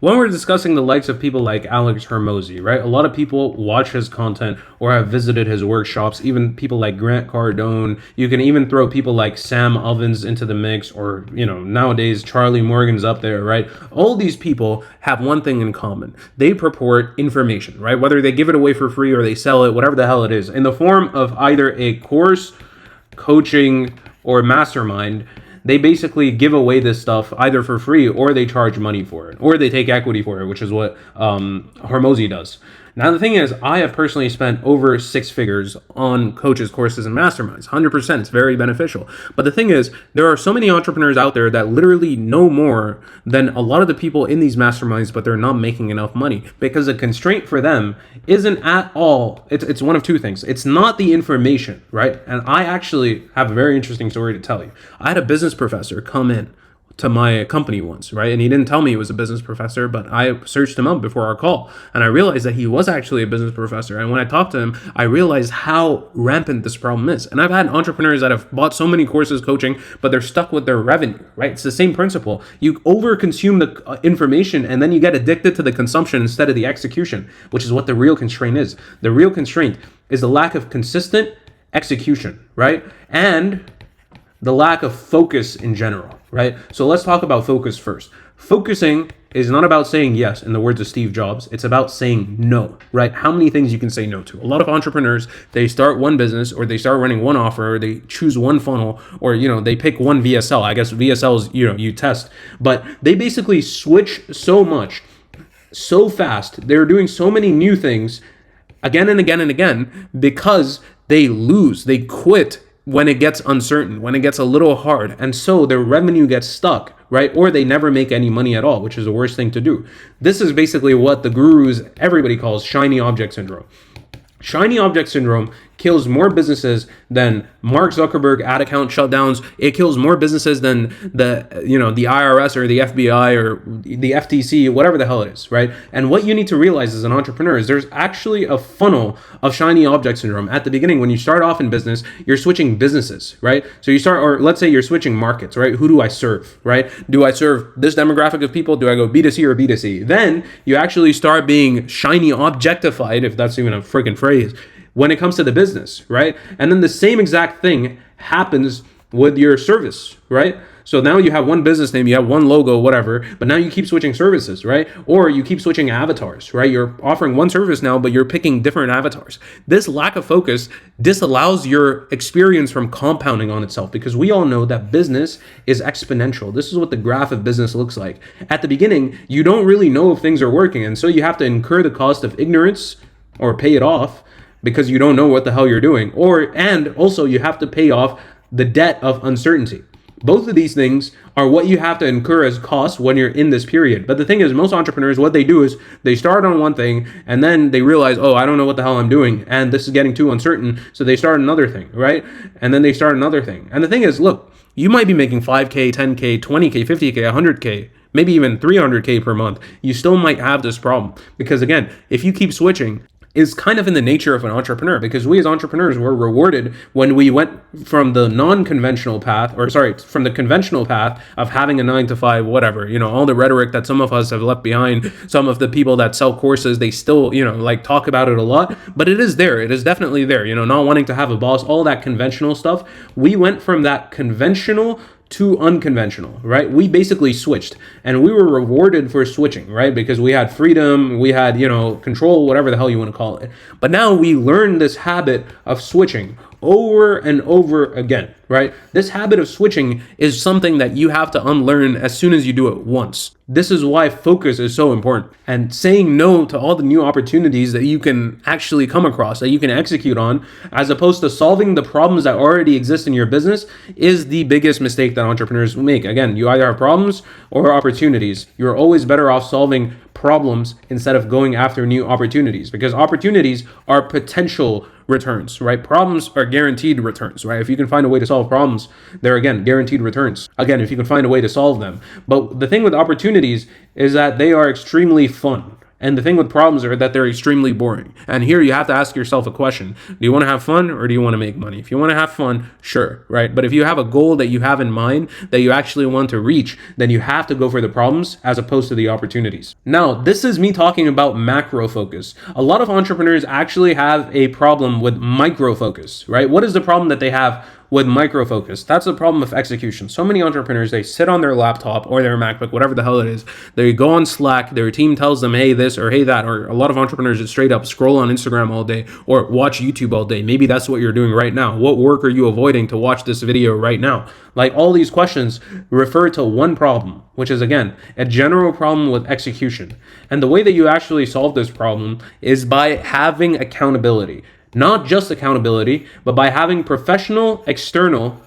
When we're discussing the likes of people like Alex Hermosi, right? A lot of people watch his content or have visited his workshops, even people like Grant Cardone. You can even throw people like Sam Ovens into the mix, or, nowadays Charlie Morgan's up there, right? All these people have one thing in common. They purport information, right? Whether they give it away for free or they sell it, whatever the hell it is, in the form of either a course, coaching, or mastermind. They basically give away this stuff either for free, or they charge money for it, or they take equity for it, which is what Hormozy does. Now, the thing is, I have personally spent over 6 figures on coaches, courses, and masterminds. 100%. It's very beneficial. But the thing is, there are so many entrepreneurs out there that literally know more than a lot of the people in these masterminds, but they're not making enough money because the constraint for them isn't at all. It's one of two things. It's not the information, right? And I actually have a very interesting story to tell you. I had a business professor come in to my company once, right? And he didn't tell me he was a business professor, but I searched him up before our call, and I realized that he was actually a business professor. And when I talked to him, I realized how rampant this problem is. And I've had entrepreneurs that have bought so many courses, coaching, but they're stuck with their revenue, right? It's the same principle. You overconsume the information, and then you get addicted to the consumption instead of the execution, which is what the real constraint is. The real constraint is the lack of consistent execution, right? And the lack of focus in general, right? So let's talk about focus first. Focusing is not about saying yes, in the words of Steve Jobs. It's about saying no, right? How many things you can say no to. A lot of entrepreneurs, they start one business, or they start running one offer, or they choose one funnel, or, they pick one VSL. I guess VSL is, you test. But they basically switch so much, so fast. They're doing so many new things again and again and again because they lose. They quit when it gets uncertain, when it gets a little hard. And so their revenue gets stuck, right? Or they never make any money at all, which is the worst thing to do. This is basically what the gurus, everybody calls shiny object syndrome. Shiny object syndrome kills more businesses than Mark Zuckerberg ad account shutdowns. It kills more businesses than the IRS or the FBI or the FTC, whatever the hell it is, right? And what you need to realize as an entrepreneur is there's actually a funnel of shiny object syndrome. At the beginning, when you start off in business, you're switching businesses, right? So you start, or let's say you're switching markets, right? Who do I serve, right? Do I serve this demographic of people? Do I go B2C or B2C? Then you actually start being shiny objectified, if that's even a freaking phrase, when it comes to the business, right? And then the same exact thing happens with your service, right? So now you have one business name, you have one logo, whatever, but now you keep switching services, right? Or you keep switching avatars, right? You're offering one service now, but you're picking different avatars. This lack of focus disallows your experience from compounding on itself, because we all know that business is exponential. This is what the graph of business looks like. At the beginning, you don't really know if things are working, and so you have to incur the cost of ignorance or pay it off, because you don't know what the hell you're doing. And also you have to pay off the debt of uncertainty. Both of these things are what you have to incur as costs when you're in this period. But the thing is, most entrepreneurs, what they do is they start on one thing and then they realize, oh, I don't know what the hell I'm doing, and this is getting too uncertain. So they start another thing, right? And then they start another thing. And the thing is, look, you might be making 5K, 10K, 20K, 50K, 100K, maybe even 300K per month. You still might have this problem because, again, if you keep switching, is kind of in the nature of an entrepreneur, because we as entrepreneurs were rewarded when we went from the non-conventional path, from the conventional path of having a 9 to 5, whatever, all the rhetoric that some of us have left behind. Some of the people that sell courses, they still, talk about it a lot, but it is there. It is definitely there, not wanting to have a boss, all that conventional stuff. We went from that conventional to unconventional, right? We basically switched, and we were rewarded for switching, right? Because we had freedom, we had, control, whatever the hell you want to call it. But now we learn this habit of switching over and over again, right? This habit of switching is something that you have to unlearn as soon as you do it once. This is why focus is so important. And saying no to all the new opportunities that you can actually come across, that you can execute on, as opposed to solving the problems that already exist in your business, is the biggest mistake that entrepreneurs make. Again, you either have problems or opportunities. You're always better off solving problems instead of going after new opportunities, because opportunities are potential returns, right? Problems are guaranteed returns, right? If you can find a way to solve problems, they're, again, guaranteed returns. Again, if you can find a way to solve them. But the thing with opportunities is that they are extremely fun. And the thing with problems are that they're extremely boring. And here you have to ask yourself a question. Do you want to have fun or do you want to make money? If you want to have fun, sure, right? But if you have a goal that you have in mind that you actually want to reach, then you have to go for the problems as opposed to the opportunities. Now, this is me talking about macro focus. A lot of entrepreneurs actually have a problem with micro focus, right? What is the problem that they have with micro focus? That's the problem of execution. So many entrepreneurs, they sit on their laptop or their MacBook, whatever the hell it is. They go on Slack, their team tells them, hey, this or hey, that. Or a lot of entrepreneurs just straight up scroll on Instagram all day or watch YouTube all day. Maybe that's what you're doing right now. What work are you avoiding to watch this video right now? Like, all these questions refer to one problem, which is, again, a general problem with execution. And the way that you actually solve this problem is by having accountability. Not just accountability, but by having professional external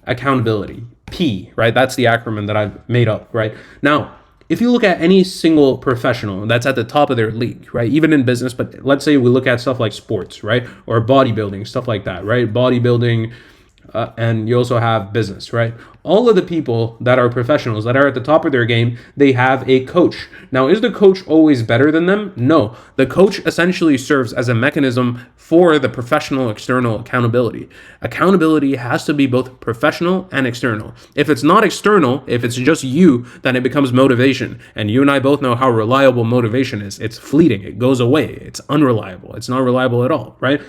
accountability. P, right? That's the acronym that I've made up, right? Now, if you look at any single professional that's at the top of their league, right? Even in business, but let's say we look at stuff like sports, right? Or bodybuilding, stuff like that, right? Bodybuilding, and you also have business, right? All of the people that are professionals, that are at the top of their game, they have a coach. Now, is the coach always better than them? No. The coach essentially serves as a mechanism for the professional external accountability. Accountability has to be both professional and external. If it's not external, if it's just you, then it becomes motivation. And you and I both know how reliable motivation is. It's fleeting. It goes away. It's unreliable. It's not reliable at all, right?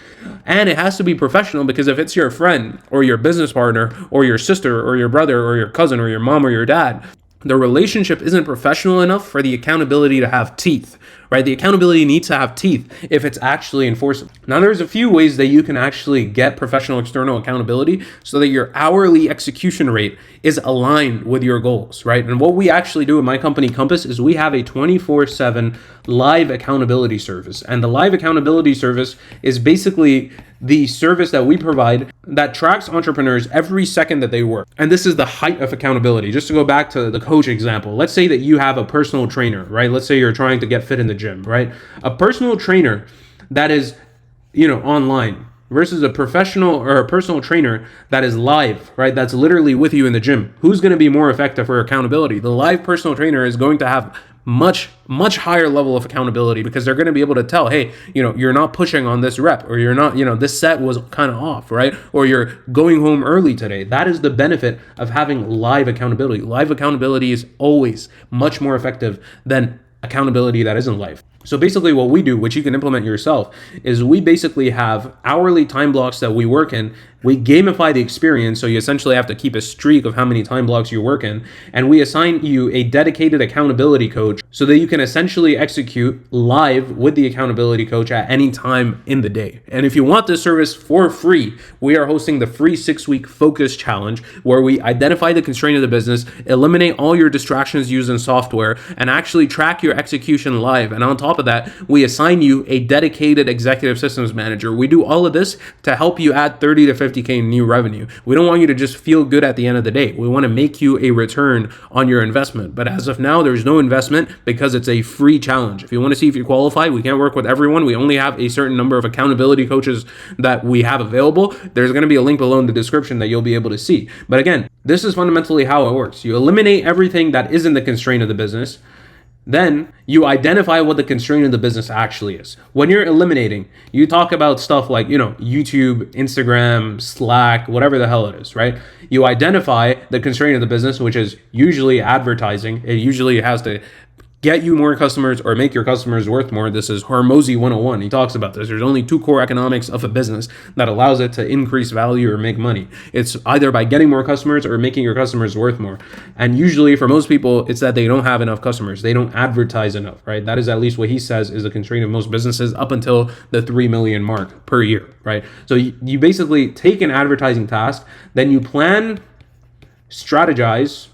And it has to be professional, because if it's your friend or your business partner or your sister or your brother or your cousin or your mom or your dad, the relationship isn't professional enough for the accountability to have teeth, right? The accountability needs to have teeth if it's actually enforceable. Now, there's a few ways that you can actually get professional external accountability so that your hourly execution rate is aligned with your goals, right? And what we actually do in my company, Compass, is we have a 24/7 live accountability service. And the live accountability service is basically the service that we provide that tracks entrepreneurs every second that they work. And this is the height of accountability. Just to go back to the coach example, let's say that you have a personal trainer, right? Let's say you're trying to get fit in the gym, right? A personal trainer that is, online versus a professional or a personal trainer that is live, right? That's literally with you in the gym. Who's going to be more effective for accountability? The live personal trainer is going to have much higher level of accountability, because they're going to be able to tell, hey, you're not pushing on this rep, or you're not, this set was kind of off, right? Or you're going home early today. That is the benefit of having live accountability. Live accountability is always much more effective than accountability that isn't live. So basically what we do, which you can implement yourself, is we basically have hourly time blocks that we work in. We gamify the experience, so you essentially have to keep a streak of how many time blocks you work in, and we assign you a dedicated accountability coach so that you can essentially execute live with the accountability coach at any time in the day. And if you want this service for free, we are hosting the free 6-week focus challenge, where we identify the constraint of the business, eliminate all your distractions using software, and actually track your execution live. And on top of that, we assign you a dedicated executive systems manager. We do all of this to help you add 30 to 50K in new revenue. We don't want you to just feel good at the end of the day. We want to make you a return on your investment. But as of now, there's no investment because it's a free challenge. If you want to see if you qualify, we can't work with everyone. We only have a certain number of accountability coaches that we have available. There's going to be a link below in the description that you'll be able to see. But again, this is fundamentally how it works. You eliminate everything that isn't the constraint of the business. Then you identify what the constraint of the business actually is. When you're eliminating, you talk about stuff like, YouTube, Instagram, Slack, whatever the hell it is, right? You identify the constraint of the business, which is usually advertising. It usually has to get you more customers or make your customers worth more. This is Hormozy 101. He talks about this. There's only 2 core economics of a business that allows it to increase value or make money. It's either by getting more customers or making your customers worth more. And usually for most people, it's that they don't have enough customers. They don't advertise enough, right? That is at least what he says is a constraint of most businesses up until the 3 million mark per year, right? So you basically take an advertising task, then you plan, strategize,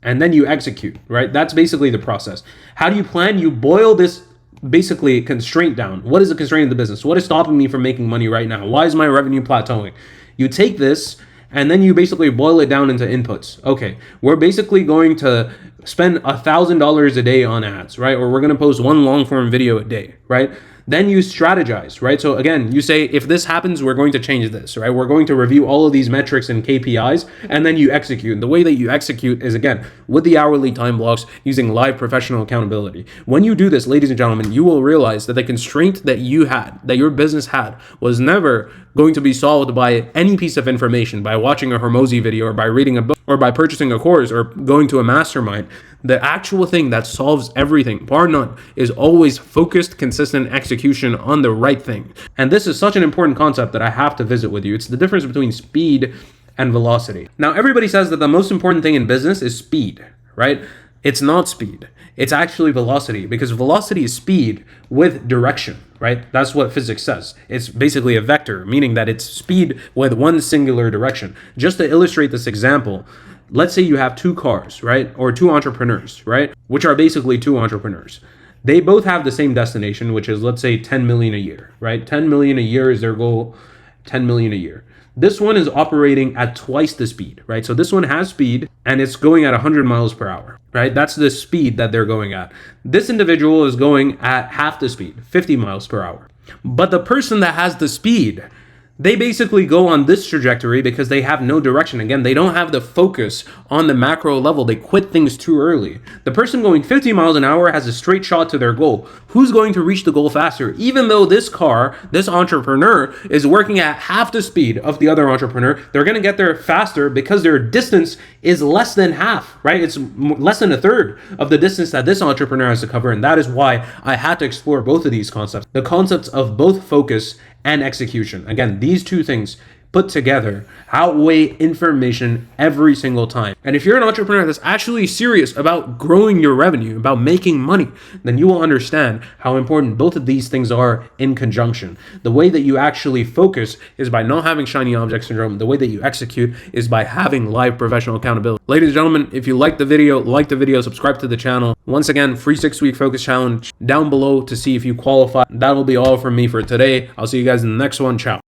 and then you execute, right? That's basically the process. How do you plan? You boil this basically constraint down. What is the constraint of the business? What is stopping me from making money right now? Why is my revenue plateauing? You take this and then you basically boil it down into inputs. Okay, we're basically going to spend $1,000 a day on ads, right? Or we're going to post 1 long form video a day, right? Then you strategize, right? So again, you say, if this happens, we're going to change this, right? We're going to review all of these metrics and KPIs, and then you execute. And the way that you execute is, again, with the hourly time blocks using live professional accountability. When you do this, ladies and gentlemen, you will realize that the constraint that you had, that your business had, was never going to be solved by any piece of information, by watching a Hormozi video or by reading a book or by purchasing a course or going to a mastermind. The actual thing that solves everything, bar none, is always focused, consistent execution on the right thing. And this is such an important concept that I have to visit with you. It's the difference between speed and velocity. Now, everybody says that the most important thing in business is speed, right? It's not speed. It's actually velocity, because velocity is speed with direction, right? That's what physics says. It's basically a vector, meaning that it's speed with one singular direction. Just to illustrate this example, let's say you have two cars, right? Or two entrepreneurs, right? Which are basically two entrepreneurs. They both have the same destination, which is, let's say, 10 million a year, right? 10 million a year is their goal, 10 million a year. This one is operating at twice the speed, right? So this one has speed and it's going at 100 miles per hour, right? That's the speed that they're going at. This individual is going at half the speed, 50 miles per hour. But the person that has the speed, they basically go on this trajectory because they have no direction. Again, they don't have the focus on the macro level. They quit things too early. The person going 50 miles an hour has a straight shot to their goal. Who's going to reach the goal faster? Even though this entrepreneur is working at half the speed of the other entrepreneur, they're going to get there faster because their distance is less than half, right? It's less than a third of the distance that this entrepreneur has to cover. And that is why I had to explore both of these concepts. The concepts of both focus and execution. Again, these two things put together outweigh information every single time. And if you're an entrepreneur that's actually serious about growing your revenue, about making money, then you will understand how important both of these things are in conjunction. The way that you actually focus is by not having shiny object syndrome. The way that you execute is by having live professional accountability. Ladies and gentlemen, if you like the video, subscribe to the channel. Once again, free 6-week focus challenge down below to see if you qualify. That'll be all from me for today. I'll see you guys in the next one. Ciao.